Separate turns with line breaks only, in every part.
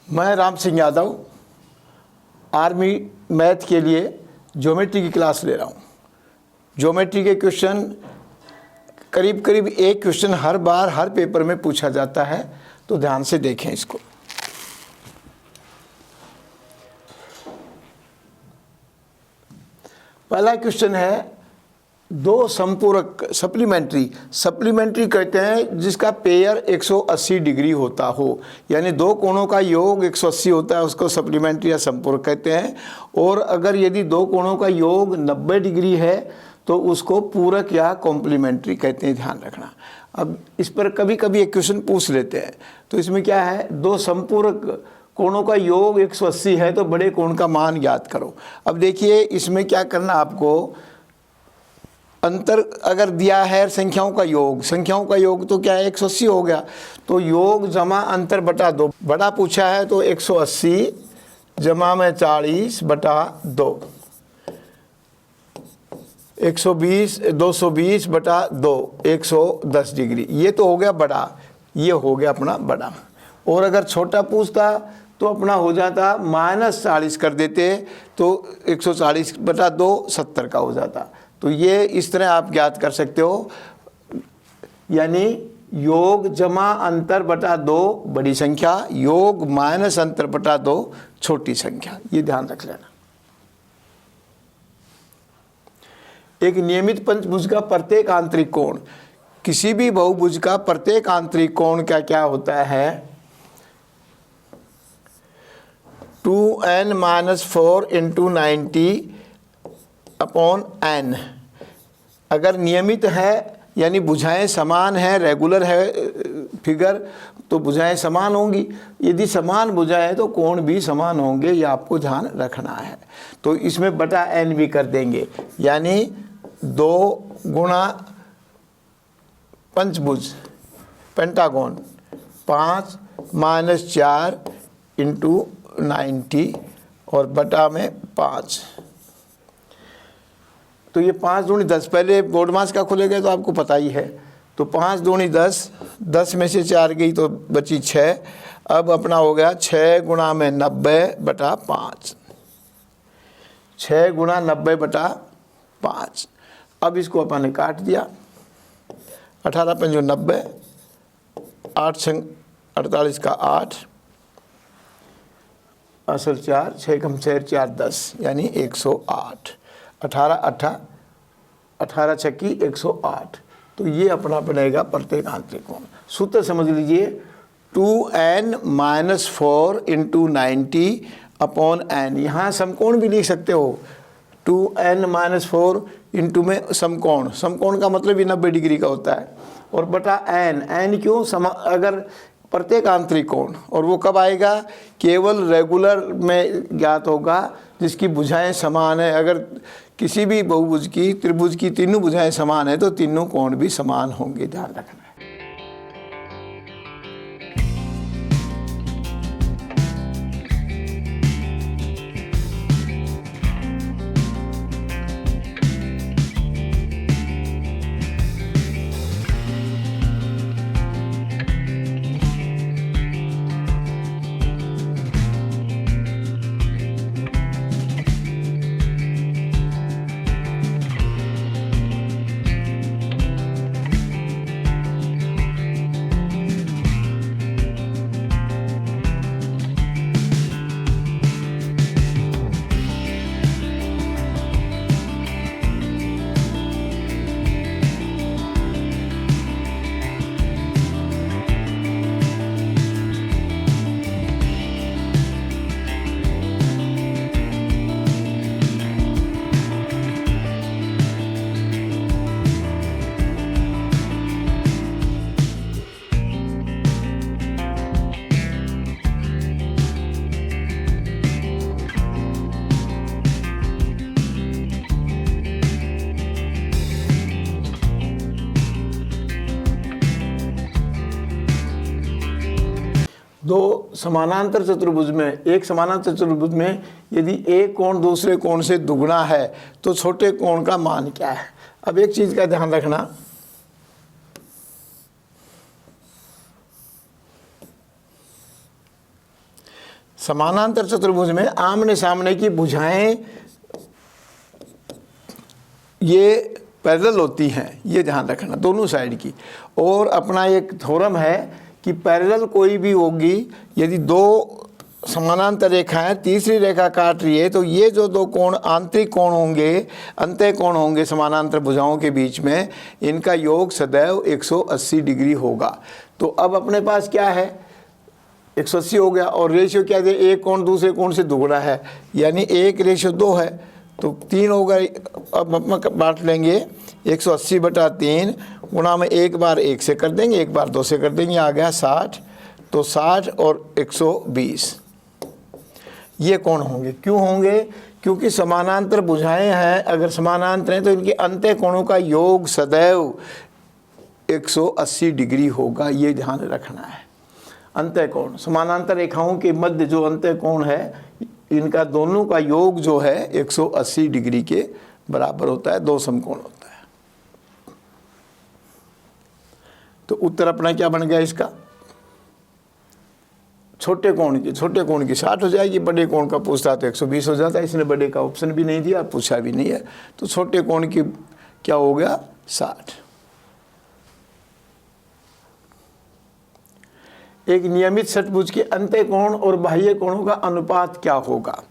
मैं Ram Singh Yadav army math के लिए ज्योमेट्री की क्लास ले रहा हूँ। ज्योमेट्री के क्वेश्चन करीब करीब एक क्वेश्चन हर बार हर पेपर में पूछा जाता है, तो ध्यान से देखें इसको। पहला क्वेश्चन है दो संपूरक सप्लीमेंट्री कहते हैं जिसका पेयर 180 डिग्री होता हो, यानी दो कोणों का योग 180 होता है, उसको सप्लीमेंट्री या संपूरक कहते हैं। और अगर यदि दो कोणों का योग 90 डिग्री है तो उसको पूरक या कॉम्प्लीमेंट्री कहते हैं, ध्यान रखना। अब इस पर कभी कभी एक क्वेश्चन पूछ लेते हैं, तो इसमें क्या है, दो संपूरक कोणों का योग 180 है तो बड़े कोण का मान ज्ञात करो। अब देखिए इसमें क्या करना आपको, अंतर अगर दिया है संख्याओं का योग तो क्या है 180 हो गया, तो योग जमा अंतर बटा 2, बड़ा पूछा है तो 180 जमा में 40 बटा 2, 220 बटा 2, 110 डिग्री। ये तो हो गया बड़ा, ये हो गया अपना बड़ा। और अगर छोटा पूछता तो अपना हो जाता -40 कर देते, तो 140 बटा 2 70 का हो जाता। तो ये इस तरह आप ज्ञात कर सकते हो, यानी योग जमा अंतर बटा 2 बड़ी संख्या, योग माइनस अंतर बटा 2 छोटी संख्या, ये ध्यान रख लेना। एक नियमित पंचभुज का प्रत्येक आंतरिक कोण, किसी भी बहुभुज का प्रत्येक आंतरिक कोण का क्या होता है, 2n-4 × 90/n। अगर नियमित है यानी भुजाएं समान है, रेगुलर है फिगर, तो भुजाएं समान होंगी। यदि समान भुजाएं हैं तो कोण भी समान होंगे, ये आपको ध्यान रखना है। तो इसमें बटा n भी कर देंगे, यानी 2 गुणा पंचभुज पेंटागन 5 - 4 × 90 और बटा में 5। तो ये 5 दूनी 10, पहले बोर्ड मास का खुलेगा तो आपको पता ही है। तो 5 दूनी 10, 10 में से 4 गई तो बची 6। अब अपना हो गया 6 गुणा में 90 बटा 5, 6 गुणा 90 बटा 5। अब इसको अपन ने काट दिया, 18 × 5 = 90, 8 × 48 का 8, असल 4, 6 × 4 = 10, यानी 108। 18 छक्की 108। तो ये अपना बनेगा प्रत्येक आंतरिक कोण। सूत्र समझ लीजिए, 2n-4 × 90/n। यहाँ समकोण भी लिख सकते हो, 2n-4 इंटू में समकोण का मतलब ही 90 डिग्री का होता है, और बटा n क्यों, अगर प्रत्येक आंतरिक कोण, और वो कब आएगा, केवल रेगुलर में ज्ञात होगा जिसकी भुजाएं समान है। अगर किसी भी बहुभुज की त्रिभुज की तीनों भुजाएं समान है तो तीनों कोण भी समान होंगे, ध्यान रखना। दो समानांतर चतुर्भुज में, एक समानांतर चतुर्भुज में यदि एक कोण दूसरे कोण से दुगना है तो छोटे कोण का मान क्या है। अब एक चीज़ का ध्यान रखना, समानांतर चतुर्भुज में आमने सामने की भुजाएं ये पैरेलल होती हैं, ये ध्यान रखना दोनों साइड की। और अपना एक थ्योरम है कि पैरेलल कोई भी होगी, यदि दो समानांतर रेखाएं तीसरी रेखा काट रही है तो ये जो दो कोण आंतरिक कोण होंगे, अंतः कोण होंगे समानांतर भुजाओं के बीच में, इनका योग सदैव 180 डिग्री होगा। तो अब अपने पास क्या है, 180 हो गया। और रेशियो क्या है, एक कोण दूसरे कोण से दुगना है, यानी 1:2 है, तो 3 होगा। अब हम बांट लेंगे 180/3 गुणा में एक बार 1 से कर देंगे, एक बार 2 से कर देंगे, आ गया 60। तो 60 और 120 ये कोण होंगे। क्यों होंगे? क्योंकि समानांतर भुजाएं हैं, अगर समानांतर हैं तो इनके अंत्य कोणों का योग सदैव 180 डिग्री होगा, ये ध्यान रखना है। अंत्य कोण समानांतर रेखाओं के मध्य जो अंत्य कोण है, इनका दोनों का योग जो है 180 डिग्री के बराबर होता है, दो समकोण होता है। तो उत्तर अपना क्या बन गया इसका, छोटे कोण की 60 हो जाएगी, बड़े कोण का पूछता तो 120 हो जाता है। इसने बड़े का ऑप्शन भी नहीं दिया, पूछा भी नहीं है, तो छोटे कोण की क्या हो गया 60। एक नियमित षटभुज के अंत्य कोण और बाह्य कोणों का अनुपात क्या होगा।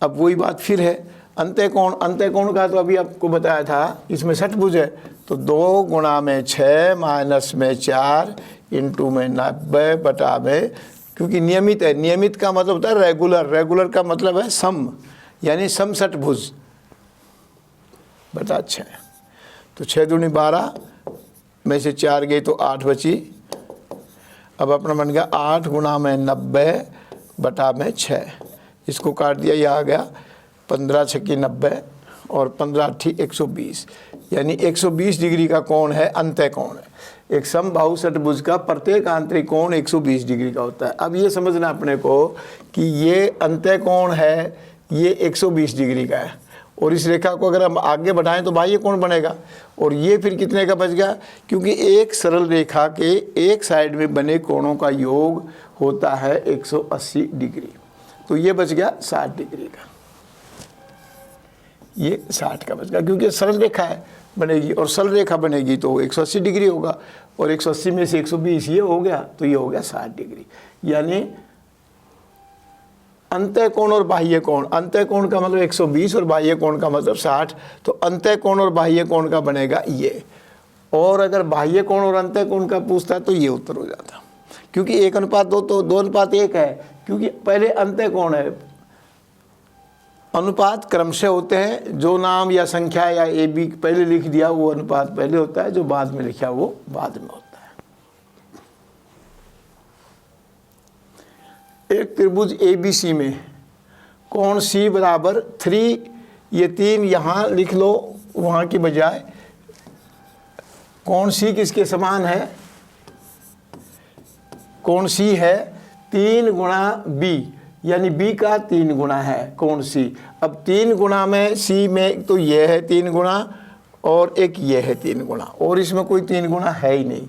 अब वही बात फिर है, अंत्य कोण का तो अभी आपको बताया था, इसमें षटभुज है तो 2 गुणा में 6 माइनस में 4 इंटू में 90 बटा में, क्योंकि नियमित है, नियमित का मतलब होता है रेगुलर, रेगुलर का मतलब है सम, यानी सम षटभुज बटा 6। तो 6 दूनी 12 में से 4 गई तो 8 बची। अब अपना बन गया 8 गुणा में 90 बटा में 6, इसको काट दिया, ये आ गया 15 छक्की 90 और 15 अट्ठी 120, यानी 120 डिग्री का कोण है, अंत्य कोण है। एक समबाहु षटभुज का प्रत्येक आंतरिक कोण 120 डिग्री का होता है। अब ये समझना अपने को कि ये अंत्य कोण है, ये 120 डिग्री का है, और इस रेखा को अगर हम आगे बढ़ाएं तो बाह्य कोण बनेगा, और ये फिर कितने का बच गया, क्योंकि एक सरल रेखा के एक साइड में बने कोणों का योग होता है 180 डिग्री, तो ये बच गया 60 डिग्री का, ये 60 का बच गया, क्योंकि सरल रेखा है बनेगी, और सरल रेखा बनेगी तो 180 डिग्री होगा, और 180 में से 120 ये हो गया, तो ये हो गया 60 डिग्री। यानी अंत्य कोण और बाह्य कोण, अंत्य कोण का मतलब 120 और बाह्य कोण का मतलब 60, तो अंत्य कोण और बाह्य कोण का बनेगा ये। और अगर बाह्य कोण और अंत्य कोण का पूछता तो ये उत्तर हो जाता, क्योंकि 1:2 तो 2:1 है, क्योंकि पहले अंत्य कोण है। अनुपात क्रमशः होते हैं, जो नाम या संख्या या ए बी पहले लिख दिया वो अनुपात पहले होता है, जो बाद में लिखा वो बाद में होता है। एक त्रिभुज ABC में कोण C बराबर 3, ये 3 यहाँ लिख लो वहाँ की बजाय। कोण C किसके समान है, कोण C है 3 गुणा B, यानी B का 3 गुणा है कोण C। अब 3 गुणा में C में तो ये है 3 गुणा और एक ये है 3 गुणा, और इसमें कोई 3 गुणा है ही नहीं,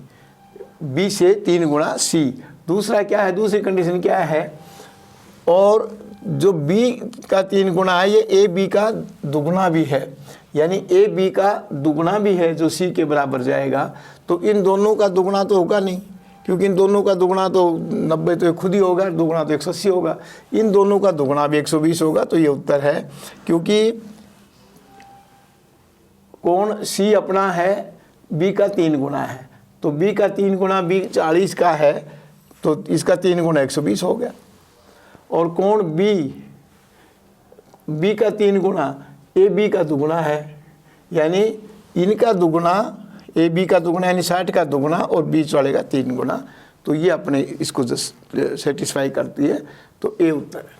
B से 3 गुणा C। दूसरा क्या है, दूसरी कंडीशन क्या है, और जो B का 3 गुणा है ये AB का दुगुना भी है, यानी AB का दुगुना भी है जो C के बराबर जाएगा। तो इन दोनों का दुगुना तो होगा नहीं, क्योंकि इन दोनों का दुगुना तो 90 तो खुद ही होगा, दुगुना तो 180 होगा, इन दोनों का दुगुना भी 120 होगा, तो ये उत्तर है। क्योंकि कोण C अपना है B का 3 गुणा है, तो B का 3 गुणा B 40 का है, तो इसका 3 गुणा 120 हो गया। और कोण B का 3 गुणा AB का दुगुना है, यानी इनका दुगुना AB का दुगुना यानी 60 का दुगुना और बीच वाले का 3 गुना, तो ये अपने इसको सेटिस्फाई करती है, तो ए उत्तर है।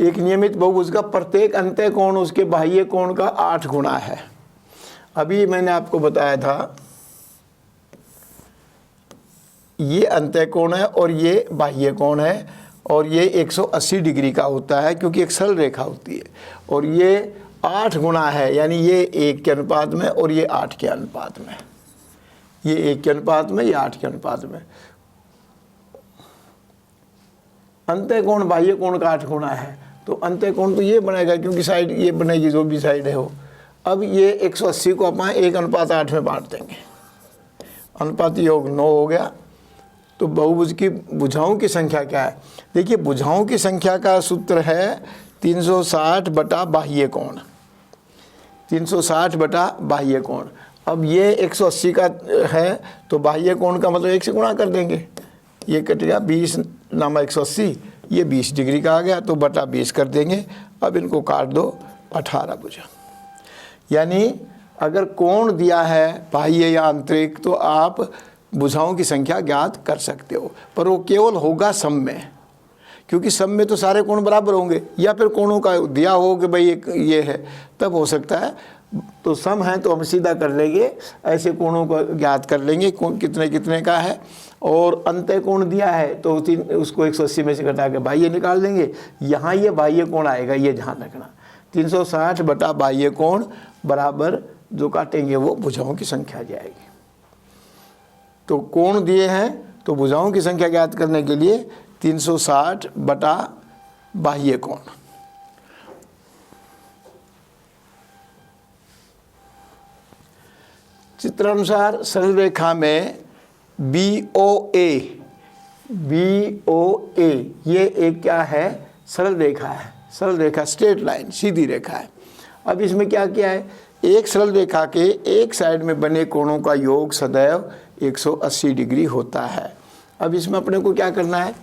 एक नियमित बहुभुज का प्रत्येक अंत्य कोण उसके बाह्य कोण का 8 गुना है। अभी मैंने आपको बताया था ये अंत्य कोण है और ये बाह्य कोण है, और ये 180 डिग्री का होता है क्योंकि एक सरल रेखा होती है, और ये 8 गुना है, यानी ये 1 के अनुपात में और ये 8 के अनुपात में, ये 1 के अनुपात में, ये 8 के अनुपात में। अंतः कोण बाह्य कोण का 8 गुना है, तो अंतः कोण तो ये बनेगा क्योंकि साइड ये बनेगी जो भी साइड है वो। अब ये 180 को अपन 1:8 में बांट देंगे, अनुपात योग 9 हो गया। तो बहुभुज की भुजाओं की संख्या क्या है? देखिए भुजाओं की संख्या का सूत्र है 360 बटा बाह्य कोण, 360 बटा बाह्य कोण। अब ये 180 का है तो बाह्य कोण का मतलब 1 से गुणा कर देंगे, ये कटेगा 20 नामा 180, ये 20 डिग्री का आ गया तो बटा 20 कर देंगे। अब इनको काट दो, 18 भुजा। यानी अगर कोण दिया है बाह्य या आंतरिक तो आप भुजाओं की संख्या ज्ञात कर सकते हो, पर वो केवल होगा सम में, क्योंकि सम में तो सारे कोण बराबर होंगे, या फिर कोणों का दिया हो कि भाई एक ये है तब हो सकता है। तो सम है तो हम सीधा कर लेंगे, ऐसे कोणों को ज्ञात कर लेंगे कौन कितने कितने का है। और अंतः कोण दिया है तो उसको 180 में से घटा के बाह्य निकाल देंगे, यहाँ ये बाह्य कोण आएगा, ये ध्यान रखना। 360 बटा बाह्य कोण बराबर जो काटेंगे वो भुजाओं की संख्या आ जाएगी। तो कोण दिए हैं तो भुजाओं की संख्या ज्ञात करने के लिए 360 बटा बाह्य कोण। चित्रानुसार सरल रेखा में BOA ये एक क्या है? सरल रेखा है, सरल रेखा स्ट्रेट लाइन, सीधी रेखा है। अब इसमें क्या किया है? एक सरल रेखा के एक साइड में बने कोणों का योग सदैव 180 डिग्री होता है। अब इसमें अपने को क्या करना है?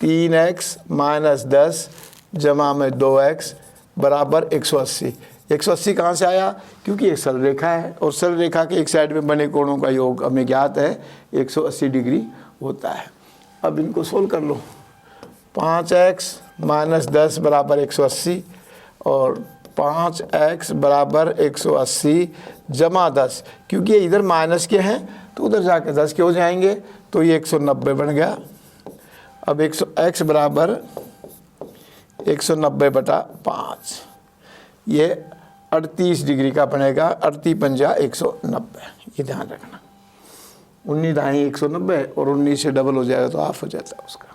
3x - 10 जमा में 2x बराबर 180। 180 कहाँ से आया? क्योंकि एक सरल रेखा है और सरल रेखा के एक साइड में बने कोणों का योग हमें ज्ञात है 180 डिग्री होता है। अब इनको सोल्व कर लो। 5x - 10 बराबर 180 और 5x बराबर 180 जमा 10, क्योंकि ये इधर माइनस के हैं तो उधर जाके 10 के हो जाएंगे, तो ये 190 बन गया। अब x बराबर 190 बटा 5, ये 38 डिग्री का बनेगा। 38 पंजा 190, ये ध्यान रखना। 19 दाएँ 190 और 19 से डबल हो जाएगा तो हाफ हो जाता है उसका।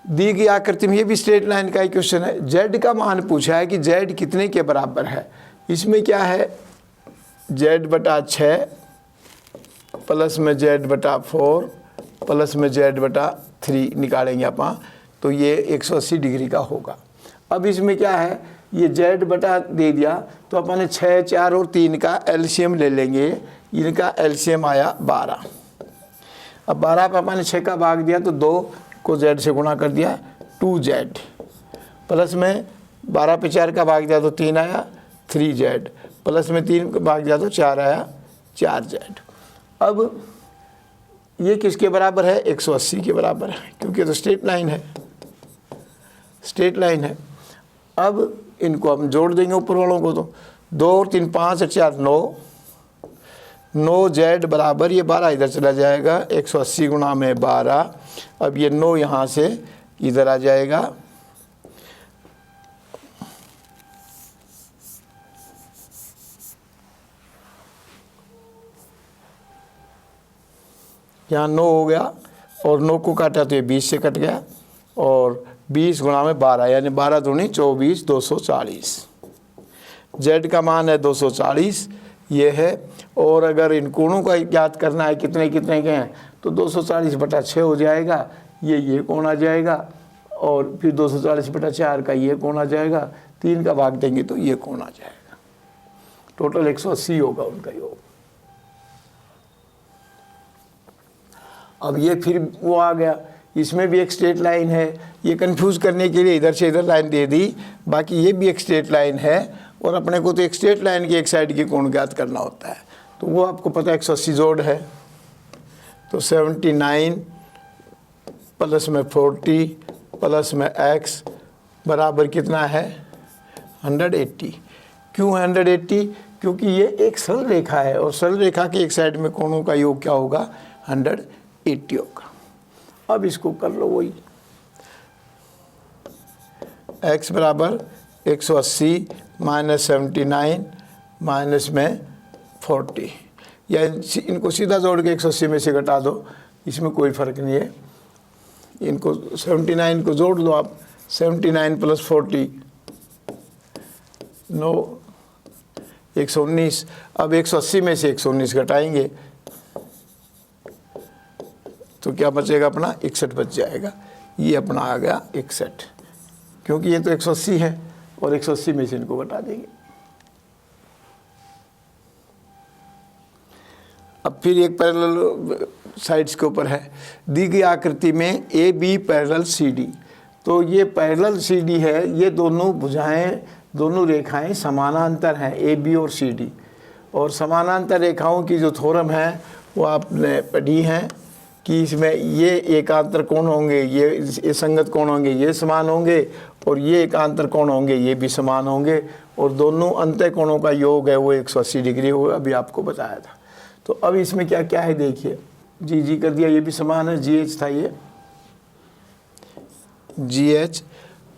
दी गई आकृति में ये भी स्ट्रेट लाइन का ही क्वेश्चन है। z का मान पूछा है कि z कितने के बराबर है। इसमें क्या है? z बटा 6 प्लस में z बटा 4 प्लस में z बटा 3 निकालेंगे अपन, तो ये 180 डिग्री का होगा। अब इसमें क्या है? ये z बटा दे दिया तो अपन ने 6, 4 और 3 का एलसीएम ले लेंगे। इनका एलसीएम आया 12। अब 12 पे अपन ने 6 का भाग दिया तो 2 को z से गुणा कर दिया, 2z प्लस में 12 पे 4 का भाग दिया तो 3 आया, 3z प्लस में 3 का भाग दिया तो 4 आया, 4z। अब ये किसके बराबर है? 180 के बराबर है, क्योंकि तो स्ट्रेट लाइन है, स्ट्रेट लाइन है। अब इनको हम जोड़ देंगे ऊपर वालों को, तो 2 और 3 5 और 4 9, 9z बराबर ये 12 इधर चला जाएगा, 180 गुणा में 12। अब ये 9 यहाँ से इधर आ जाएगा, यहाँ 9 हो गया और 9 को काटा तो ये 20 से कट गया, और 20 गुणा में 12 यानी 12 दूनी 24, 240। z का मान है 240 ये है। और अगर इन कोणों का ज्ञात करना है कितने कितने के हैं तो 240 बटा 6 हो जाएगा, ये कोण आ जाएगा, और फिर 240 बटा 4 का ये कोण आ जाएगा, 3 का भाग देंगे तो ये कोण आ जाएगा। टोटल 180 होगा उनका योग। अब ये फिर वो आ गया, इसमें भी एक स्ट्रेट लाइन है। ये कंफ्यूज करने के लिए इधर से इधर लाइन दे दी, बाकी ये भी एक स्ट्रेट लाइन है और अपने को तो एक स्ट्रेट लाइन की एक साइड की कोण ज्ञात करना होता है। तो वो आपको पता है 180 जोड़ है, तो 79 प्लस में 40 प्लस में x बराबर कितना है? 180। क्यों 180? क्योंकि ये एक सरल रेखा है और सरल रेखा के एक साइड में कोणों का योग क्या होगा? 180 होगा। अब इसको कर लो वही, x बराबर 180 - 79 माइनस में 40, या इनको सीधा जोड़ के 180 में से घटा दो, इसमें कोई फ़र्क नहीं है। इनको 79 को जोड़ दो आप, 79 + 40 9 119। अब 180 में से 119 घटाएंगे तो क्या बचेगा अपना 61 बच जाएगा। ये अपना आ गया 61, क्योंकि ये तो 180 है और 180 में से इनको घटा देंगे। अब फिर एक पैरेलल साइड्स के ऊपर है, दी गई आकृति में A B parallel C D. तो ये पैरेलल सी डी है, ये दोनों भुजाएं, दोनों रेखाएं समानांतर हैं, ए बी और सी डी। और समानांतर रेखाओं की जो थ्योरम है वो आपने पढ़ी है कि इसमें ये एकांतर कोण होंगे, ये संगत कोण होंगे, ये समान होंगे, और ये एकांतर कोण होंगे, ये भी समान होंगे, और दोनों अंतः कोणों का योग है वो 180 डिग्री होगा, अभी आपको बताया था। तो अब इसमें क्या क्या है देखिए, जी कर दिया, ये भी समान है, GH था ये GH,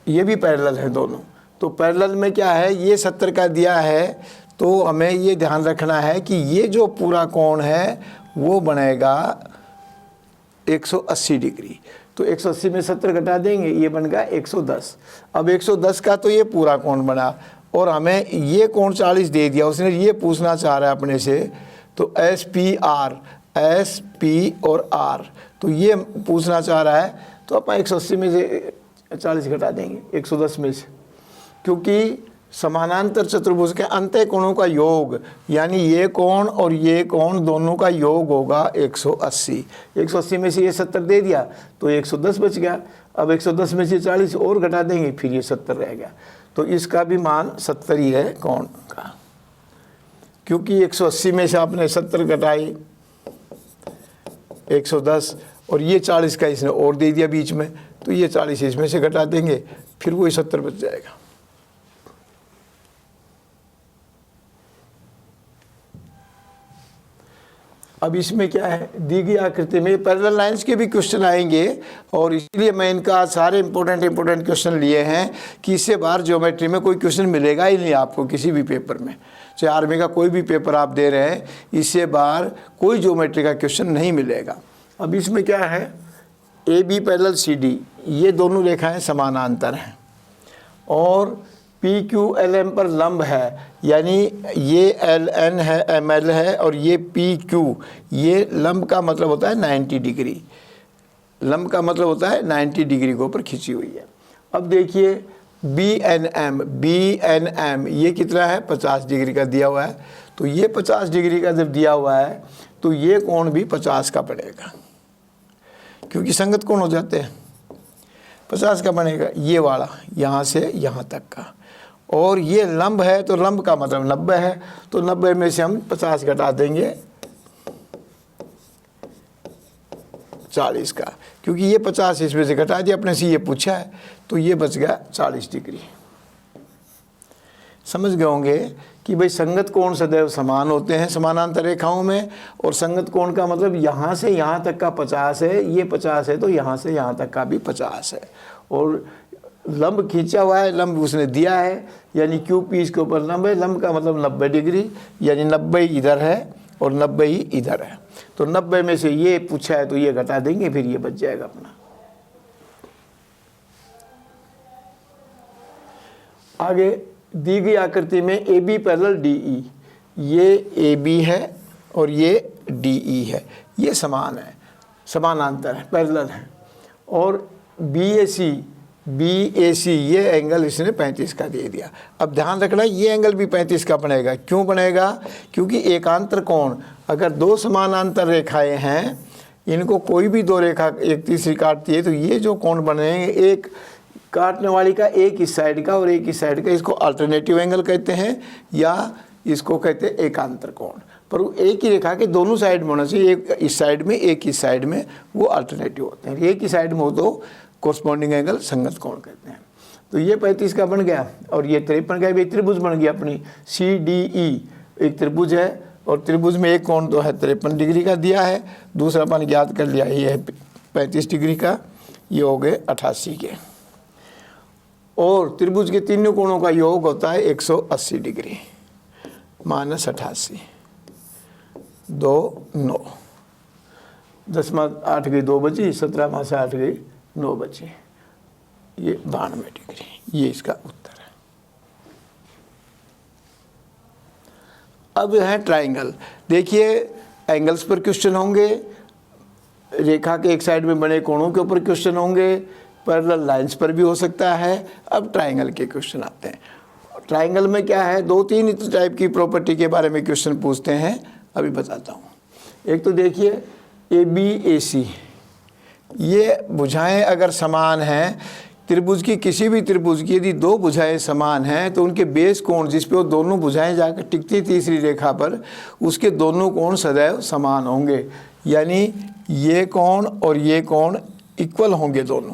ये भी पैरेलल है दोनों। तो पैरेलल में क्या है, ये 70 का दिया है, तो हमें ये ध्यान रखना है कि ये जो पूरा कोण है वो बनेगा 180 डिग्री। तो 180 में 70 घटा देंगे, ये बन गया 110। अब 110 का तो ये पूरा कोण बना, और हमें ये कोण 40 दे दिया, उसने ये पूछना चाह रहा है अपने से, तो SP और R, तो ये पूछना चाह रहा है, तो अपन 180 में से 40 घटा देंगे 110 में से, क्योंकि समानांतर चतुर्भुज के अंतः कोणों का योग, यानी ये कोण और ये कोण दोनों का योग होगा 180। 180 में से ये 70 दे दिया तो 110 बच गया। अब 110 में से 40 और घटा देंगे, फिर ये 70 रह गया। तो इसका भी मान 70 ही है कोण का, क्योंकि 180 में से आपने 70 घटाई 110, और ये 40 का इसने और दे दिया बीच में, तो ये 40 इसमें से घटा देंगे, फिर वही 70 बच जाएगा। अब इसमें क्या है, दी गई आकृति में पैरेलल लाइंस के भी क्वेश्चन आएंगे, और इसलिए मैं इनका सारे इंपॉर्टेंट क्वेश्चन लिए हैं कि इससे बाहर ज्योमेट्री में कोई क्वेश्चन मिलेगा ही नहीं आपको किसी भी पेपर में। चाहे आर्मी का कोई भी पेपर आप दे रहे हैं, इससे बाहर कोई ज्योमेट्री का क्वेश्चन नहीं मिलेगा। अब इसमें क्या है, A B parallel C D, ये दोनों रेखाएं समानांतर हैं, और PQLM पर लंब है, यानी ये LN है, ML है, और ये PQ, ये लंब का मतलब होता है 90 डिग्री। लंब का मतलब होता है 90 डिग्री के ऊपर खिंची हुई है। अब देखिए BNM ये कितना है, 50 डिग्री का दिया हुआ है। तो ये 50 डिग्री का जब दिया हुआ है तो ये कोण भी 50 का पड़ेगा, क्योंकि संगत कोण हो जाते हैं, 50 का बनेगा ये वाला, यहाँ से यहाँ तक का। और ये लंब है तो लंब का मतलब 90 है, तो 90 में से हम 50 घटा देंगे 40 का, क्योंकि ये 50 इसमें से घटा दिया, अपने से ये पूछा है, तो ये बच गया 40 डिग्री। समझ गए होंगे कि भाई संगत कोण सदैव समान होते हैं समानांतर रेखाओं में, और संगत कोण का मतलब यहाँ से यहाँ तक का 50 है, ये 50 है तो यहाँ से यहाँ तक का भी 50 है। और लंब खींचा हुआ है, लंब उसने दिया है, यानी QP इसके ऊपर लंब है, लंब का मतलब 90 डिग्री, यानी 90 इधर है और 90 ही इधर है। तो 90 में से ये पूछा है तो ये घटा देंगे, फिर ये बच जाएगा अपना। आगे दी गई आकृति में AB पैरेलल DE, ये AB है और ये DE है, ये समान है, समानांतर है, पैरेलल है। और BAC ये एंगल इसने 35 का दे दिया। अब ध्यान रखना, ये एंगल भी 35 का बनेगा। क्यों बनेगा, क्योंकि एकांतर कोण, अगर दो समानांतर रेखाएं हैं, इनको कोई भी दो रेखा एक तीसरी काटती है, तो ये जो कोण बनेंगे, एक काटने वाली का एक इस साइड का और एक इस साइड का, इसको अल्टरनेटिव एंगल कहते हैं, या इसको कहते हैं एकांतर कोण। पर वो एक ही रेखा के दोनों साइड में होना चाहिए, एक इस साइड में एक इस साइड में, वो अल्टरनेटिव होते हैं। एक ही साइड में हो तो कोरस्पॉन्डिंग एंगल संगत कोण कहते हैं। तो ये 35 का बन गया, और ये 53 का भी त्रिभुज बन गया अपनी CDE, एक त्रिभुज है, और त्रिभुज में एक कोण तो है 53 डिग्री का दिया है, दूसरा अपन ज्ञात कर लिया, ये है 35 डिग्री का, ये हो गए 88 के। और त्रिभुज के तीनों कोणों का योग होता है 180 डिग्री -88। 2 9, 10 में 8 गई 2 बची, 17 में से 8 गई 9 बची, ये 92 डिग्री, ये इसका उत्तर है। अब है ट्राइंगल। देखिए एंगल्स पर क्वेश्चन होंगे, रेखा के एक साइड में बने कोणों के ऊपर क्वेश्चन होंगे, पैरेलल लाइंस पर भी हो सकता है। अब ट्राइंगल के क्वेश्चन आते हैं। ट्राइंगल में क्या है, 2-3 टाइप की प्रॉपर्टी के बारे में क्वेश्चन पूछते हैं, अभी बताता हूँ। एक तो देखिए ABAC, ये भुजाएं अगर समान हैं, त्रिभुज की किसी भी त्रिभुज की यदि 2 भुजाएं समान हैं तो उनके बेस कोण जिस पे वो दोनों भुजाएं जाकर टिकती तीसरी रेखा पर, उसके दोनों कोण सदैव समान होंगे। यानी ये कोण और ये कोण इक्वल होंगे दोनों।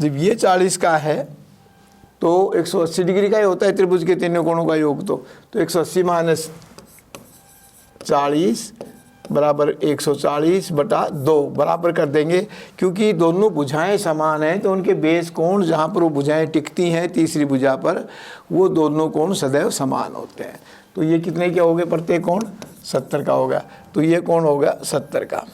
जब ये 40 का है तो 180 डिग्री का ही होता है त्रिभुज के तीनों कोणों का योग। तो 180 माइनस 40 बराबर 140/2 बराबर कर देंगे। क्योंकि दोनों भुजाएं समान हैं तो उनके बेस कोण जहाँ पर वो भुजाएं टिकती हैं तीसरी भुजा पर, वो दोनों कोण सदैव समान होते हैं। तो ये कितने के हो गए, प्रत्येक कोण 70 का होगा। तो ये कोण होगा 70 का।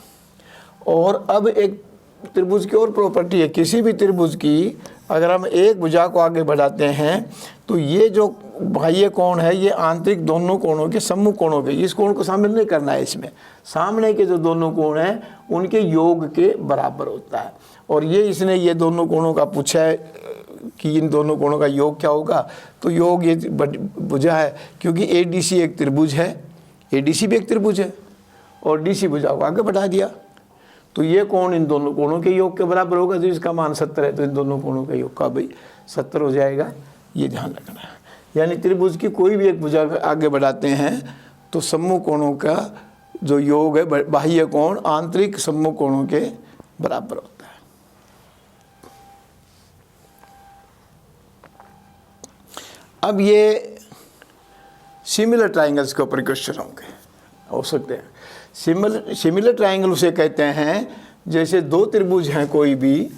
और अब एक त्रिभुज की और प्रॉपर्टी है, किसी भी त्रिभुज की अगर हम एक भुजा को आगे बढ़ाते हैं तो ये जो बाह्य कोण है ये आंतरिक दोनों कोणों के सम्मुख कोणों के, इस कोण को शामिल नहीं करना है इसमें, सामने के जो दोनों कोण हैं उनके योग के बराबर होता है। और ये इसने ये दोनों कोणों का पूछा है कि इन दोनों कोणों का योग क्या होगा। तो योग ये भुजा है, क्योंकि ADC एक त्रिभुज है, ADC भी एक त्रिभुज है, और DC भुजा को आगे बढ़ा दिया तो ये कोण इन दोनों कोणों के योग के बराबर होगा। तो इसका मान 70 है तो इन दोनों कोणों के योग का भाई 70 हो जाएगा, ये ध्यान रखना है। यानी त्रिभुज की कोई भी एक भुजा आगे बढ़ाते हैं तो सम्मुख कोणों का जो योग है बाह्य कोण आंतरिक सम्मुख कोणों के बराबर होता है। अब ये सिमिलर ट्राइंगल्स के ऊपर क्वेश्चन होंगे, हो सकते हैं। सिमिलर ट्राइंगल उसे कहते हैं जैसे 2 त्रिभुज हैं कोई भी,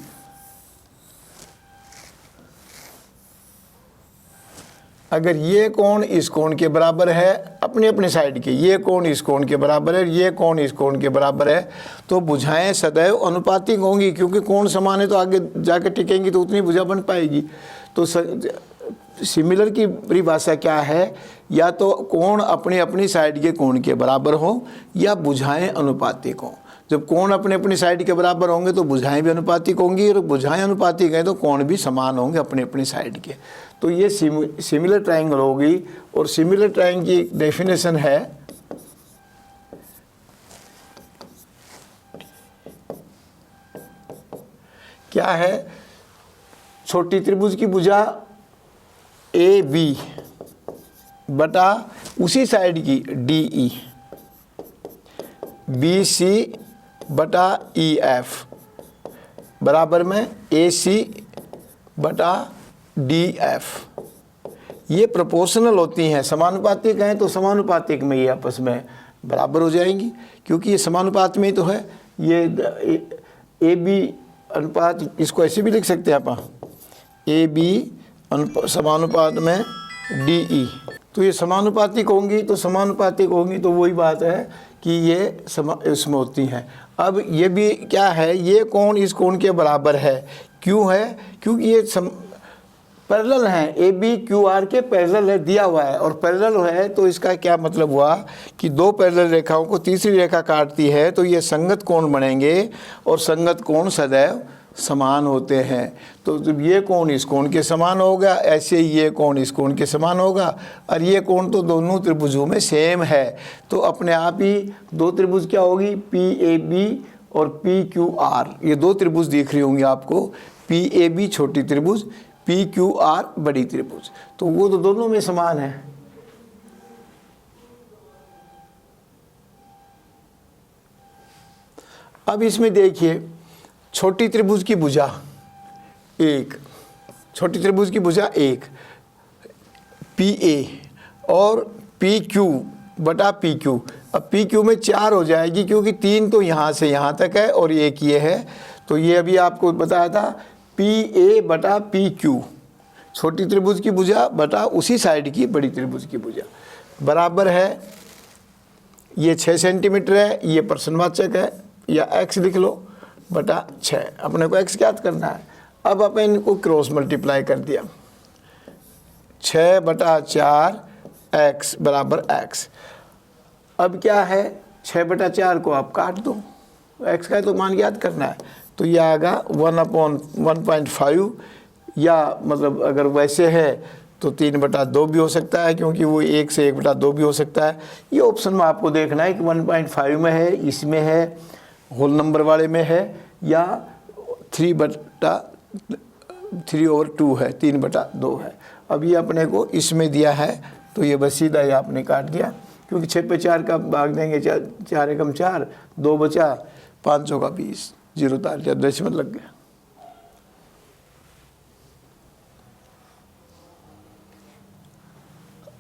अगर ये कोण इस कोण के बराबर है अपने अपने साइड के, ये कोण इस कोण के बराबर है, ये कोण इस कोण के बराबर है, तो भुजाएं सदैव अनुपातिक होंगी। क्योंकि कोण समान है तो आगे जाकर टिकेंगी तो उतनी भुजा बन पाएगी। तो सिमिलर की परिभाषा क्या है, या तो कोण अपनी अपनी साइड के कोण के बराबर हो या भुजाएं अनुपातिक हों। जब कोण अपने अपनी साइड के बराबर होंगे तो भुजाएं भी अनुपातिक होंगी, और भुजाएं अनुपातिक हैं तो कोण भी समान होंगे अपने अपनी साइड के। तो ये सिमिलर ट्राइंगल होगी। और सिमिलर ट्राइंगल की डेफिनेशन है क्या है, छोटी त्रिभुज की भुजा AB बटा उसी साइड की DE, BC बटा EF बराबर में AC बटा DF। ये प्रोपोर्शनल होती हैं, समानुपातिक हैं तो समानुपातिक में ये आपस में बराबर हो जाएंगी, क्योंकि ये समानुपात में ही तो है। ये AB अनुपात, इसको ऐसे भी लिख सकते हैं आप, AB समानुपात में DE, तो ये समानुपातिक होंगी। तो समानुपातिक होंगी तो वही बात है कि ये इसमें होती हैं। अब ये भी क्या है, ये कोण इस कोण के बराबर है। क्यों है, क्योंकि ये पैरेलल हैं, AB QR के पैरेलल है, दिया हुआ है। और पैरेलल है तो इसका क्या मतलब हुआ कि 2 पैरेलल रेखाओं को तीसरी रेखा काटती है तो ये संगत कोण बनेंगे, और संगत कोण सदैव समान होते हैं। तो जब ये कोण इस कोण के समान होगा, ऐसे ही ये कोण इस कोण के समान होगा, और ये कोण तो दोनों त्रिभुजों में सेम है। तो अपने आप ही 2 त्रिभुज क्या होगी, PAB और PQR। ये 2 त्रिभुज दिख रही होंगी आपको, PAB छोटी त्रिभुज, PQR बड़ी त्रिभुज, तो वो तो दोनों में समान है। अब इसमें देखिए छोटी त्रिभुज की भुजा 1, छोटी त्रिभुज की भुजा 1 PA और PQ बटा PQ। अब PQ में 4 हो जाएगी, क्योंकि 3 तो यहाँ से यहाँ तक है और 1 ये है। तो ये अभी आपको बताया था PA बटा PQ, छोटी त्रिभुज की भुजा बटा उसी साइड की बड़ी त्रिभुज की भुजा, बराबर है ये 6 सेंटीमीटर है, ये प्रश्नवाचक है, या x लिख लो बटा 6, अपने को x ज्ञात करना है। अब अपन इनको क्रॉस मल्टीप्लाई कर दिया, 6 बटा 4 x बराबर x। अब क्या है, 6 बटा 4 को आप काट दो, x का तो मान ज्ञात करना है, तो ये आएगा 1/1.5, या मतलब अगर वैसे है तो 3/2 भी हो सकता है, क्योंकि वो 1 से 1/2 भी हो सकता है। ये ऑप्शन में आपको देखना है कि 1.5 में है, इसमें है, होल नंबर वाले में है, या 3/2 है, 3/2 है। अब ये अपने को इसमें दिया है, तो ये बस सीधा ये आपने काट दिया, क्योंकि 6 पे 4 का भाग देंगे, 4 एकम 4, 2 बचा, 500 का 20, 0 तार दिया, दशमलव लग गया।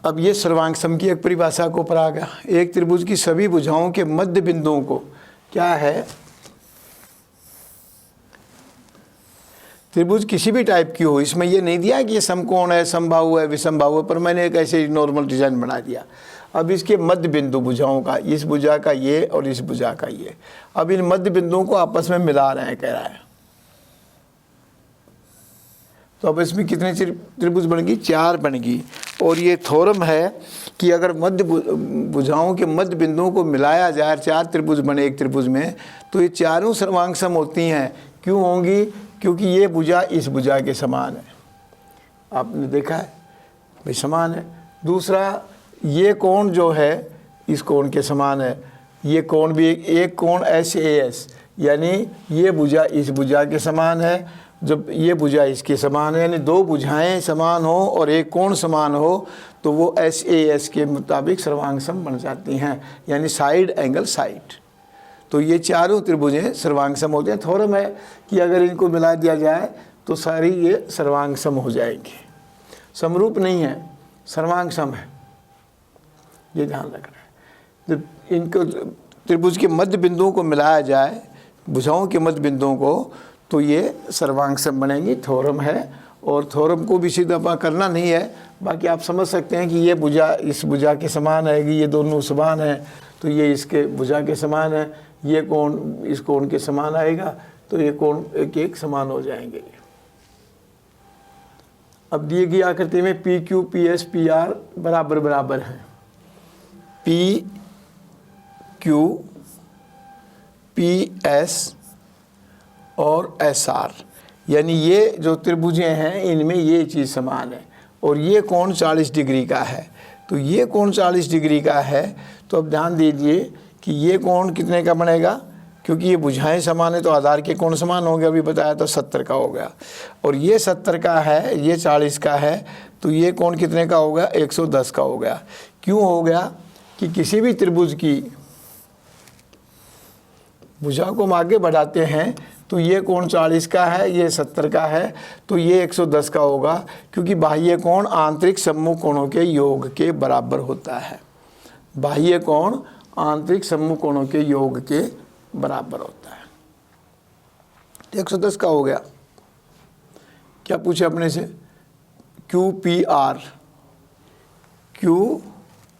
अब ये सर्वांग सम की एक परिभाषा को पर आ गया। एक त्रिभुज की सभी भुजाओं के मध्य बिंदुओं को क्या है, त्रिभुज किसी भी टाइप की हो, इसमें ये नहीं दिया कि ये समकोण है, समबाहु है, विषमबाहु है, पर मैंने एक ऐसे नॉर्मल डिजाइन बना दिया। अब इसके मध्य बिंदु भुजाओं का, इस भुजा का ये और इस भुजा का ये, अब इन मध्य बिंदुओं को आपस में मिला रहे हैं, कह रहा है। तो अब इसमें कितने त्रिभुज बनेगी, 4 बनेगी। और ये थ्योरम है कि अगर मध्य भुजाओं के मध्य बिंदुओं को मिलाया जाए, 4 त्रिभुज बने एक त्रिभुज में, तो ये चारों सर्वांग सम होती हैं। क्यों होंगी, क्योंकि ये भुजा इस भुजा के समान है, आपने देखा है भाई, समान है। दूसरा, ये कोण जो है इस कोण के समान है, ये कोण भी एक कोण SAS, यानी ये भुजा इस भुजा के समान है, जब ये भुजा इसके समान है, यानी 2 भुजाएं समान हो और एक कोण समान हो, तो वो SAS के मुताबिक सर्वांग सम बन जाती हैं, यानी साइड एंगल साइड। तो ये चारों त्रिभुजें सर्वांग सम होते हैं। थ्योरम है कि अगर इनको मिला दिया जाए तो सारी ये सर्वांग सम हो जाएंगे। समरूप नहीं है, सर्वांग सम है, ये ध्यान रखना है। जब इनको त्रिभुज के मध्य बिंदुओं को मिलाया जाए, भुजाओं के मध्य बिंदुओं को, तो ये सर्वांग सम बनेंगी। थ्योरम है, और थ्योरम को भी सीधा करना नहीं है, बाकी आप समझ सकते हैं कि ये भुजा इस भुजा के समान आएगी, ये दोनों समान है, तो ये इसके भुजा के समान है, ये कोण इस कोण के समान आएगा, तो ये कोण एक एक समान हो जाएंगे। अब दिए गई आकृति में PQ, PS, PR बराबर बराबर हैं। PQ, PS और SR, यानी ये जो त्रिभुजें हैं इनमें ये चीज़ समान है, और ये कोण 40 डिग्री का है, तो ये कोण 40 डिग्री का है। तो अब ध्यान दीजिए कि ये कोण कितने का बनेगा, क्योंकि ये भुजाएं समान है तो आधार के कोण समान हो गया, अभी बताया तो 70 का हो गया, और ये 70 का है, ये 40 का है, तो ये कोण कितने का हो गया, 110 का हो गया। क्यों हो गया कि किसी भी त्रिभुज की भुजा को हम आगे बढ़ाते हैं तो ये कोण 40 का है, ये 70 का है, तो ये 110 का होगा, क्योंकि बाह्य कोण आंतरिक सम्मुख कोणों के योग के बराबर होता है। बाह्य कोण आंतरिक सम्मुख कोणों के योग के बराबर होता है। 110 का हो गया। क्या पूछे अपने से, QPR,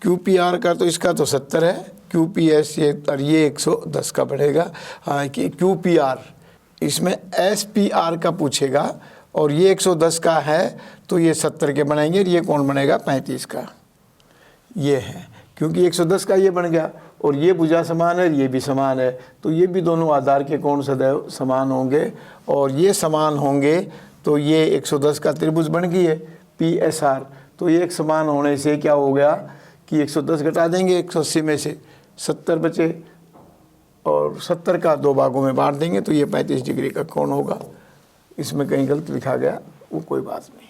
QPR का तो इसका तो 70 है, QPS ये 110 का बढ़ेगा। हाँ कि QPR, इसमें SPR का पूछेगा, और ये 110 का है तो ये 70 के बनेंगे, और ये कौन बनेगा 35 का, ये है, क्योंकि 110 का ये बन गया, और ये भुजा समान है, ये भी समान है, तो ये भी दोनों आधार के कोण सदैव समान होंगे, और ये समान होंगे, तो ये 110 का त्रिभुज बन गई है PSR। तो ये एक समान होने से क्या हो गया कि 110 घटा देंगे 180 में से, 70 बचे, और 70 का 2 भागों में बांट देंगे, तो ये 35 डिग्री का कोण होगा। इसमें कहीं गलत लिखा गया, वो कोई बात नहीं।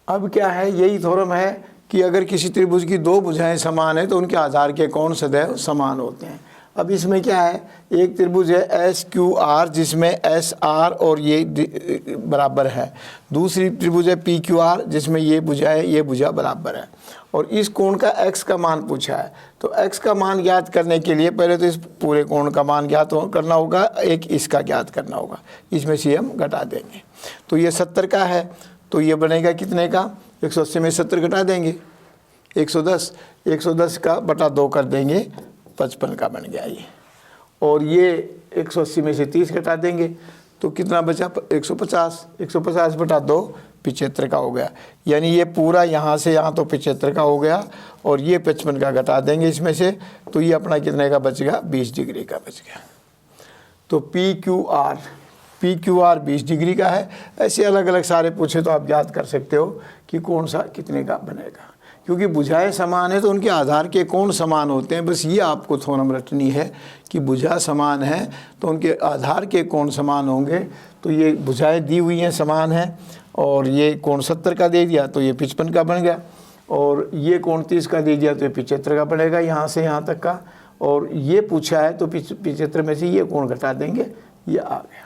अब क्या है, यही थ्योरम है कि अगर किसी त्रिभुज की 2 भुजाएं समान है तो उनके आधार के कोण सदैव समान होते हैं। अब इसमें क्या है, एक त्रिभुज है एस क्यू आर जिसमें एस आर और ये बराबर है, दूसरी त्रिभुज है पी क्यू आर जिसमें ये भुजा है ये भुजा बराबर है, और इस कोण का x का मान पूछा है। तो x का मान ज्ञात करने के लिए पहले तो इस पूरे कोण का मान ज्ञात करना होगा, एक इसका ज्ञात करना होगा, इसमें से हम घटा देंगे। तो ये 70 का है, तो ये बनेगा कितने का, 180 में 70 घटा देंगे 110, 110 का बटा 2 कर देंगे 55 का बन गया ये, और ये 180 में से 30 घटा देंगे तो कितना बचा 150, 150 बटा 2 75 का हो गया। यानी ये पूरा यहाँ से यहाँ तो 75 का हो गया, और ये 55 का घटा देंगे इसमें से, तो ये अपना कितने का बच गया, 20 डिग्री का बच गया। तो पी क्यू आर 20 डिग्री का है। ऐसे अलग अलग सारे पूछे तो आप याद कर सकते हो कि कौन सा कितने का बनेगा, क्योंकि भुजाएं समान है तो उनके आधार के कोण समान होते हैं। बस ये आपको थोड़ा रटनी है कि भुजा समान है तो उनके आधार के कोण समान होंगे। तो ये भुजाएं दी हुई हैं समान हैं, और ये कोण 70 का दे दिया तो ये 55 का बन गया, और ये कोण 30 का दे दिया तो ये 75 का बनेगा यहाँ से यहाँ तक का, और ये पूछा है तो 75 में से ये कोण घटा देंगे, ये आ गया।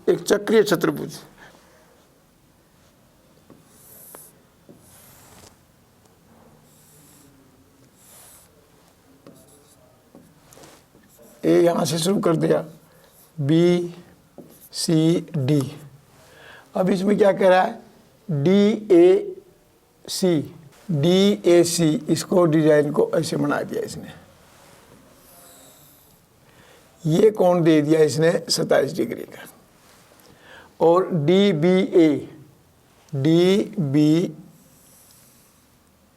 एक चक्रीय चतुर्भुज, ए यहाँ से शुरू कर दिया, बी सी डी, अब इसमें क्या कह रहा है, डी ए सी, इसको डिजाइन को ऐसे बना दिया इसने, ये कोण दे दिया इसने 27 डिग्री का, और डी बी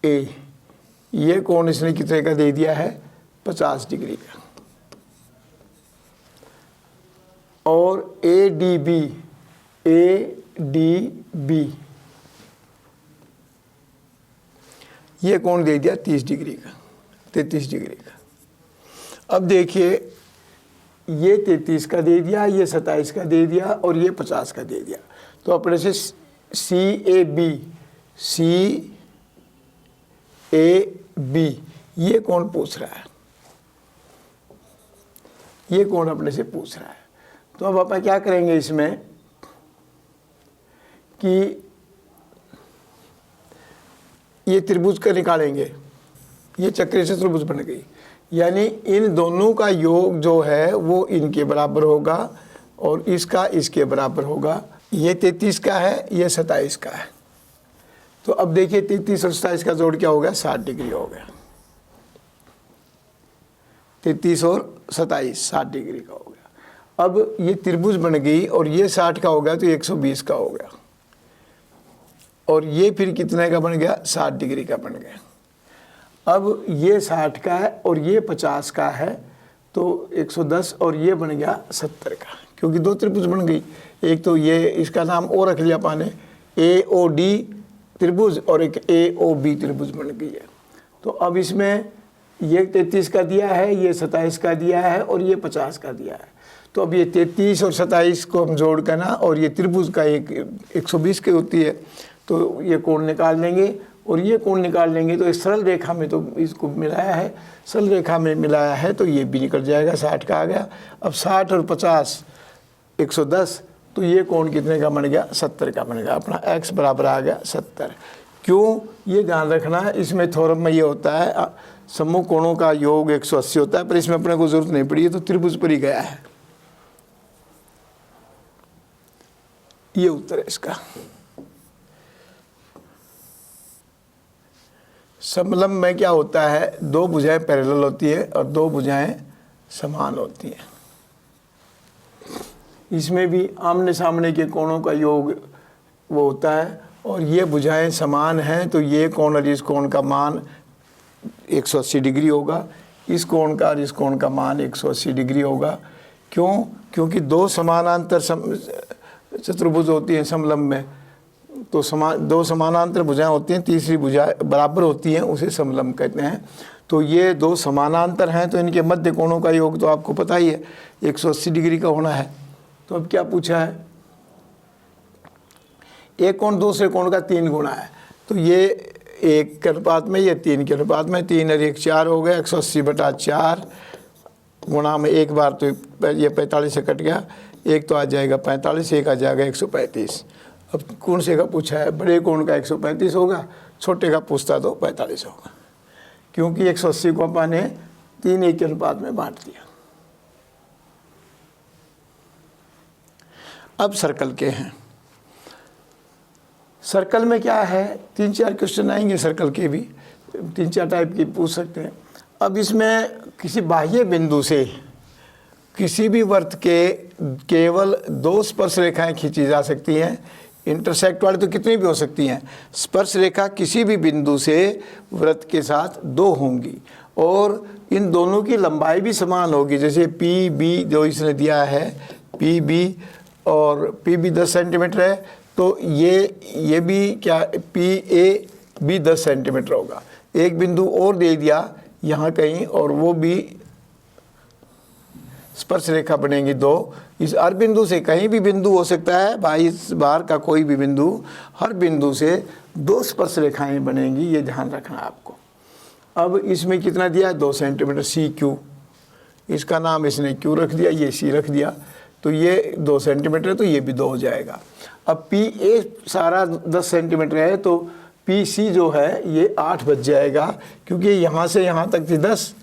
ए ये कोण इसने कितने का दे दिया है, 50 डिग्री का, और ए डी बी ये कोण दे दिया 30 डिग्री का, 33 डिग्री का। अब देखिए ये 33 का दे दिया, ये 27 का दे दिया, और ये 50 का दे दिया। तो अपने से सी ए बी ये कौन पूछ रहा है, ये कौन अपने से पूछ रहा है। तो अब अपन क्या करेंगे इसमें कि ये त्रिभुज का निकालेंगे, ये चक्रीय चतुर्भुज बन गई, यानी इन दोनों का योग जो है वो इनके बराबर होगा और इसका इसके बराबर होगा। ये 33 का है, ये 27 का है। तो अब देखिए 33 और 27 का जोड़ क्या हो गया, 60 डिग्री हो गया। 33 और 27 60 डिग्री का हो गया। अब ये त्रिभुज बन गई और ये 60 का हो गया तो 120 का हो गया, और ये फिर कितने का बन गया, 60 डिग्री का बन गया। अब ये 60 का है और ये 50 का है तो 110, और ये बन गया 70 का, क्योंकि दो त्रिभुज बन गई। एक तो ये इसका नाम और रख लिया पाने, AOD त्रिभुज, और एक AOB त्रिभुज बन गई है। तो अब इसमें ये 33 का दिया है, ये 27 का दिया है, और ये 50 का दिया है। तो अब ये 33 और 27 को हम जोड़ कर ना, और ये त्रिभुज का एक 120 की होती है, तो ये कोण निकाल लेंगे और ये कोण निकाल लेंगे। तो इस सरल रेखा में तो इसको मिलाया है, सरल रेखा में मिलाया है तो ये भी निकल जाएगा, 60 का आ गया। अब 60 और 50 110, तो ये कोण कितने का बन गया, 70 का बन गया। अपना x बराबर आ गया 70। क्यों, ये ध्यान रखना है, इसमें थ्योरम में ये होता है समूह कोणों का योग 180 होता है, पर इसमें अपने को जरूरत नहीं पड़ी है, तो त्रिभुज पर ही गया है। ये उत्तर है इसका। समलंब में क्या होता है, दो भुजाएं पैरेलल होती है और दो भुजाएं समान होती हैं। इसमें भी आमने सामने के कोणों का योग वो होता है, और ये भुजाएं समान हैं तो ये कोण और इस कोण का मान 180 डिग्री होगा, इस कोण का और इस कोण का मान 180 डिग्री होगा। क्यों, क्योंकि दो समानांतर चतुर्भुज होती हैं समलंब में, तो दो समानांतर भुजाएं होती हैं, तीसरी भुजा बराबर होती हैं, उसे समलंब कहते हैं। तो ये दो समानांतर हैं तो इनके मध्य कोणों का योग तो आपको पता ही है 180 डिग्री का होना है। तो अब क्या पूछा है, एक कोण दूसरे कोण का 3 गुना है, तो ये 1 के अनुपात में, ये 3 के अनुपात में, 3 और 1 4 हो गया, 180/4 गुणा में 1 बार तो ये 45 से कट गया, 1 तो आ जाएगा 45, 1 आ जाएगा 135। अब कौन से का पूछा है, बड़े कोण का 135 होगा, छोटे का पूछता तो 45 होगा, क्योंकि 180 को अपन ने 3:1 के अनुपात में बांट दिया। अब सर्कल के हैं। सर्कल में क्या है, 3-4 क्वेश्चन आएंगे सर्कल के भी, 3-4 टाइप की पूछ सकते हैं। अब इसमें किसी बाह्य बिंदु से किसी भी वृत्त के केवल 2 स्पर्श रेखाएं खींची जा सकती हैं। इंटरसेक्ट वाली तो कितनी भी हो सकती हैं। स्पर्श रेखा किसी भी बिंदु से वृत्त के साथ 2 होंगी और इन दोनों की लंबाई भी समान होगी। जैसे पी बी जो इसने दिया है, पी बी और पी बी 10 सेंटीमीटर है, तो ये भी क्या पी ए भी 10 सेंटीमीटर होगा। एक बिंदु और दे दिया यहाँ कहीं, और वो भी स्पर्श रेखा बनेंगी 2। इस हर बिंदु से कहीं भी बिंदु हो सकता है, बाहर का कोई भी बिंदु, हर बिंदु से 2 स्पर्श रेखाएं बनेंगी, ये ध्यान रखना आपको। अब इसमें कितना दिया है, 2 सेंटीमीटर, सी क्यू, इसका नाम इसने क्यू रख दिया, ये सी रख दिया, तो ये 2 सेंटीमीटर, तो ये भी 2 हो जाएगा। अब पी ए सारा 10 सेंटीमीटर है, तो पी सी जो है ये 8 बच जाएगा, क्योंकि यहाँ से यहाँ तक थी 10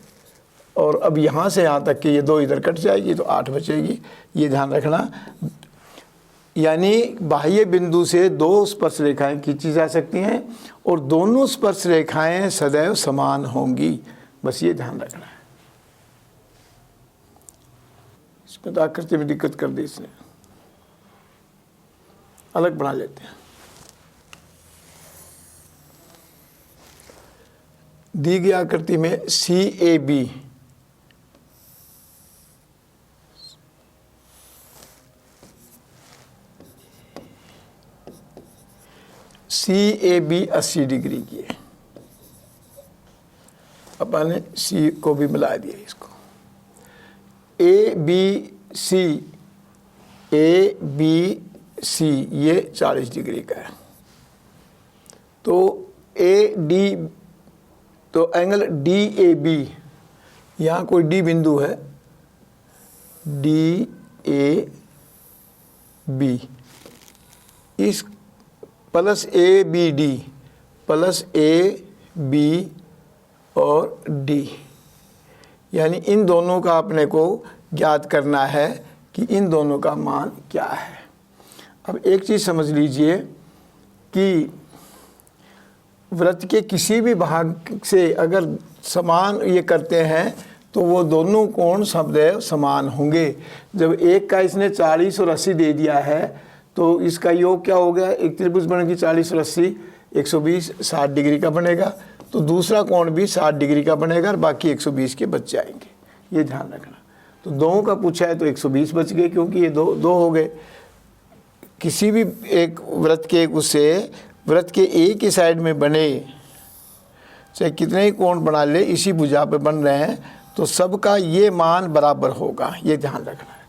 और अब यहाँ से यहाँ तक की ये 2 इधर कट जाएगी, तो 8 बचेगी, ये ध्यान रखना। यानी बाह्य बिंदु से 2 स्पर्श रेखाएं खींची जा सकती हैं और दोनों स्पर्श रेखाएं सदैव समान होंगी, बस ये ध्यान रखना है। इसमें तो आकृति में दिक्कत कर दी इसने, अलग बना लेते हैं। दी गई आकृति में सी ए बी CAB 80 डिग्री की है। अपन ने सी को भी मिला दिया इसको। ABC ये 40 डिग्री का है। तो AD, तो एंगल DAB, यहाँ कोई D बिंदु है, DAB, इस प्लस ABD प्लस AB और D, यानी इन दोनों का अपने को ज्ञात करना है कि इन दोनों का मान क्या है। अब एक चीज़ समझ लीजिए कि वृत्त के किसी भी भाग से अगर समान ये करते हैं तो वो दोनों कोण सदैव समान होंगे। जब एक का इसने 40 और 80 दे दिया है तो इसका योग क्या हो गया, एक त्रिभुज बनेगी 40 और 80, 120, 60 डिग्री का बनेगा, तो दूसरा कोण भी 60 डिग्री का बनेगा और बाकी 120 के बच जाएंगे, ये ध्यान रखना। तो 2 का पूछा है तो 120 बच गए, क्योंकि ये दो हो गए। किसी भी एक वृत्त के उससे वृत्त के एक ही साइड में बने, चाहे कितने ही कोण बना ले, इसी भुजा पे बन रहे हैं, तो सबका ये मान बराबर होगा, ये ध्यान रखना है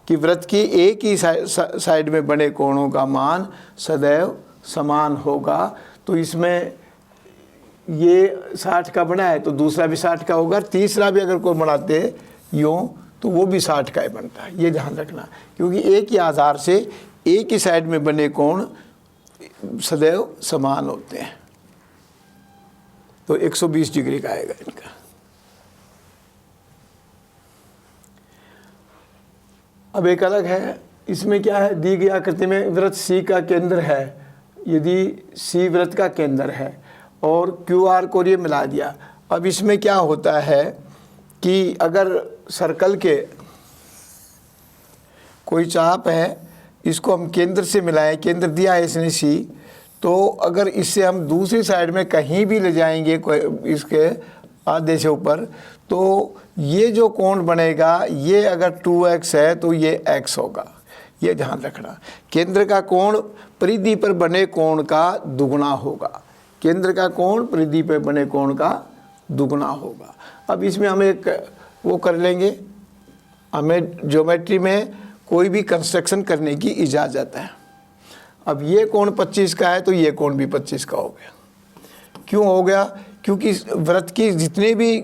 कि वृत्त के एक ही साइड में बने कोणों का मान सदैव समान होगा। तो इसमें ये 60 का बना है तो दूसरा भी 60 का होगा, तीसरा भी अगर कोई बनाते यूँ तो वो भी 60 का ही बनता है, ये ध्यान रखना। क्योंकि एक ही आधार से एक ही साइड में बने कोण सदैव समान होते हैं। तो 120 डिग्री का आएगा इनका। अब एक अलग है, इसमें क्या है, दी गई आकृति में वृत्त सी का केंद्र है। यदि सी वृत्त का केंद्र है और QR को ये मिला दिया। अब इसमें क्या होता है कि अगर सर्कल के कोई चाप है, इसको हम केंद्र से मिलाएं, केंद्र दिया है इसने सी, तो अगर इससे हम दूसरी साइड में कहीं भी ले जाएंगे इसके आधे से ऊपर, तो ये जो कोण बनेगा, ये अगर 2x है तो ये x होगा, ये ध्यान रखना। केंद्र का कोण परिधि पर बने कोण का दुगुना होगा, केंद्र का कोण परिधि पर बने कोण का दुगुना होगा। अब इसमें हम एक वो कर लेंगे, हमें ज्योमेट्री में कोई भी कंस्ट्रक्शन करने की इजाज़त है। अब ये कोण 25 का है तो ये कोण भी 25 का हो गया, क्यों हो गया? क्योंकि वृत्त की जितने भी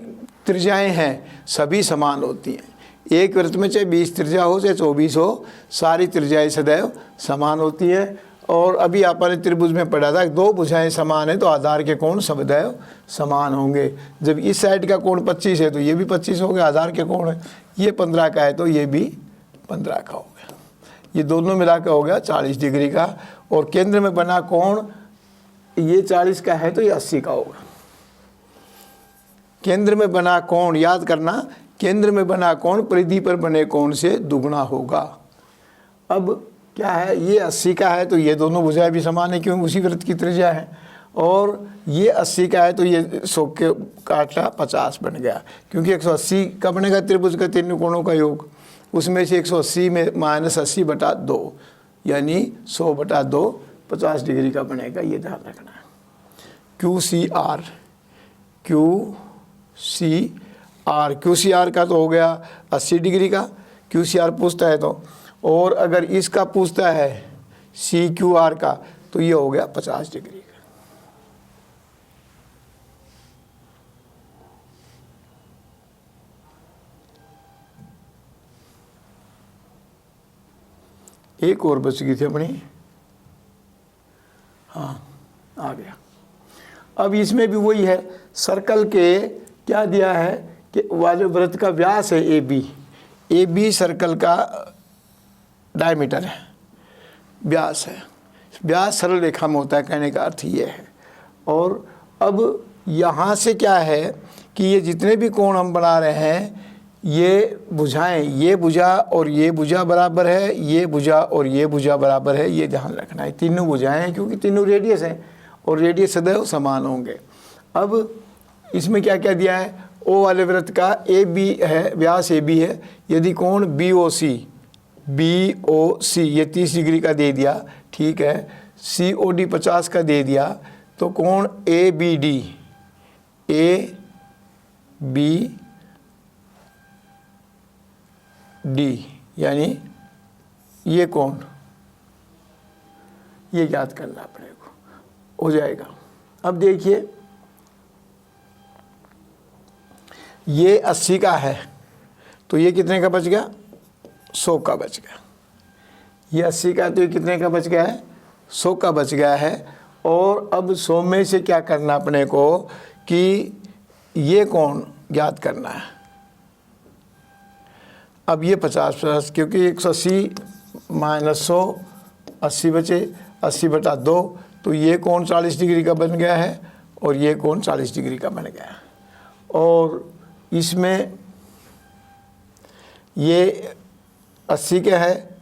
त्रिज्याएं हैं सभी समान होती हैं। एक वृत्त में चाहे 20 त्रिज्या हो चाहे 24 हो, सारी त्रिज्याएं सदैव समान होती है। और अभी आपने त्रिभुज में पढ़ा था, दो भुजाएं समान है तो आधार के कोण सदैव समान होंगे। जब इस साइड का कोण 25 है तो ये भी 25 हो गया, आधार के कोण है। ये 15 का है तो ये भी 15 का हो गया। ये दोनों मिला के हो गया 40 डिग्री का। और केंद्र में बना कोण ये 40 का है तो ये 80 का होगा। केंद्र में बना कोण, याद करना, केंद्र में बना कोण परिधि पर बने कोण से दुगना होगा। अब क्या है, ये 80 का है तो ये दोनों भुजाएं भी समान है क्योंकि उसी वृत्त की त्रिज्या है। और ये 80 का है तो ये 100 के काटा 50 बन गया, क्योंकि 180 का बनेगा त्रिभुज का तीनों कोणों का योग। उसमें से 180 में -80/2 यानी 100/2 50 डिग्री का बनेगा। ये ध्यान रखना है। QCR का तो हो गया 80 डिग्री का, QCR पूछता है तो। और अगर इसका पूछता है CQR का तो ये हो गया 50 डिग्री का। एक और बच गई थी अपनी, हाँ आ गया। अब इसमें भी वही है, सर्कल के क्या दिया है कि वाले वृत्त का व्यास है AB सर्कल का डायमीटर है, व्यास है। व्यास सरल रेखा में होता है, कहने का अर्थ ये है। और अब यहाँ से क्या है कि ये जितने भी कोण हम बना रहे हैं, ये भुजाएं, ये भुजा और ये भुजा बराबर है, ये भुजा और ये भुजा बराबर है, ये ध्यान रखना है। तीनों भुजाएं हैं क्योंकि तीनों रेडियस हैं और रेडियस सदैव समान होंगे। अब इसमें क्या क्या दिया है, ओ वाले वृत्त का AB है, व्यास AB है। यदि कोण BOC ये 30 डिग्री का दे दिया, ठीक है, COD 50 का दे दिया, तो कोण ABD यानी ये कोण, ये याद करना अपने को हो जाएगा। अब देखिए ये 80 का है तो ये कितने का बच गया, 100 का बच गया। ये 80 का तो ये कितने का बच गया है, 100 का बच गया है। और अब 100 में से क्या करना अपने को कि ये कोण ज्ञात करना है। अब ये 50 क्योंकि 180 माइनस 100 80 बचे, 80/2 तो ये कोण 40 डिग्री का बन गया है और ये कोण 40 डिग्री का बन गया। और इसमें ये 80 के है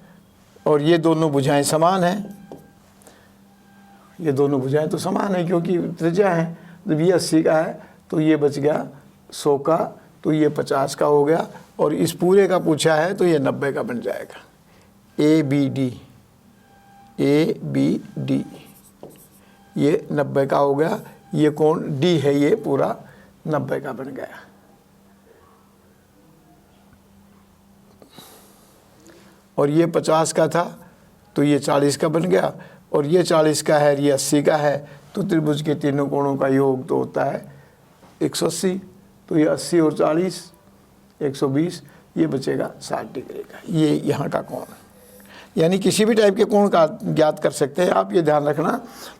और ये दोनों भुजाएं समान हैं, ये दोनों भुजाएं तो समान है क्योंकि त्रिज्या है। जब ये 80 का है तो ये बच गया 100 का, तो ये 50 का हो गया। और इस पूरे का पूछा है तो ये 90 का बन जाएगा। ABD ये 90 का हो गया। ये कोण D है, ये पूरा 90 का बन गया। और ये 50 का था तो ये 40 का बन गया। और ये 40 का है, ये 80 का है, तो त्रिभुज के तीनों कोणों का योग तो होता है 180। तो ये 80 और 40 120, ये बचेगा 60 डिग्री का। ये यहाँ का कोण, यानी किसी भी टाइप के कोण का ज्ञात कर सकते हैं आप। ये ध्यान रखना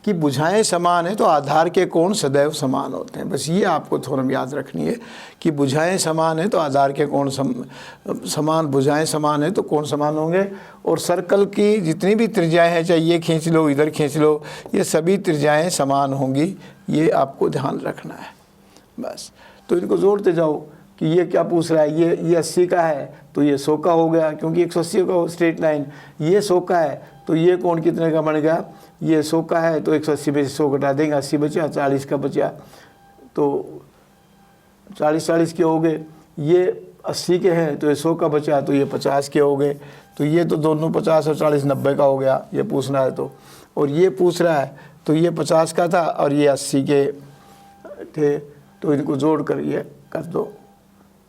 कि भुजाएं समान है तो आधार के कोण सदैव समान होते हैं। बस ये आपको थोड़ा याद रखनी है कि भुजाएं समान है तो आधार के कोण समान, भुजाएं समान है तो कोण समान होंगे। और सर्कल की जितनी भी त्रिज्याएं हैं, चाहे ये खींच लो इधर खींच लो, ये सभी त्रिज्याएं समान होंगी। ये आपको ध्यान रखना है बस। तो इनको जोड़ते जाओ कि ये क्या पूछ रहा है, ये 80 का है तो ये 100 का हो गया क्योंकि 180 का स्ट्रेट लाइन। ये 100 का है तो ये कोण कितने का बन गया, ये 100 का है तो 180 में से 100 घटा देंगे, 80 बचा, 40 का बचा तो 40 के हो गए। ये 80 के हैं तो ये 100 का बचा तो ये 50 के हो गए। तो ये तो दोनों 50 और 40 90 का हो गया, ये पूछना है तो। और ये पूछ रहा है तो ये 50 का था और ये 80 के थे, तो इनको जोड़ कर ये कर दो।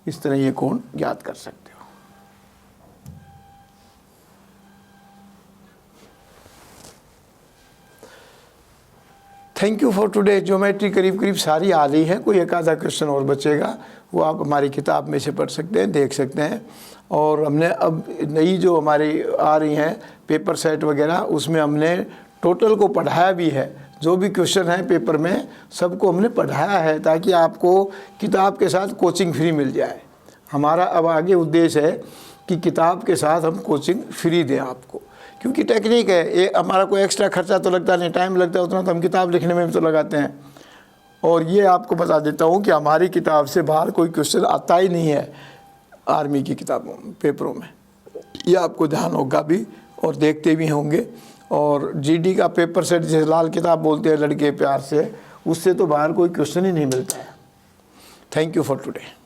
इस तरह ये कोण ज्ञात कर सकते हो। Thank you for today. Geometry करीब करीब सारी आ रही है, कोई एक आधा क्वेश्चन और बचेगा, वो आप हमारी किताब में से पढ़ सकते हैं, देख सकते हैं। और हमने अब नई जो हमारी आ रही हैं पेपर सेट वगैरह, उसमें हमने टोटल को पढ़ाया भी है, जो भी क्वेश्चन है पेपर में सबको हमने पढ़ाया है, ताकि आपको किताब के साथ कोचिंग फ्री मिल जाए। हमारा अब आगे उद्देश्य है कि किताब के साथ हम कोचिंग फ्री दें आपको, क्योंकि टेक्निक है, ये हमारा कोई एक्स्ट्रा खर्चा तो लगता नहीं, टाइम लगता है उतना तो हम किताब लिखने में तो लगाते हैं। और ये आपको बता देता हूँ कि हमारी किताब से बाहर कोई क्वेश्चन आता ही नहीं है आर्मी की किताबों पेपरों में, ये आपको ध्यान होगा भी और देखते भी होंगे। और जीडी का पेपर सेट जैसे लाल किताब बोलते हैं लड़के प्यार से, उससे तो बाहर कोई क्वेश्चन ही नहीं मिलता है। Thank you for today.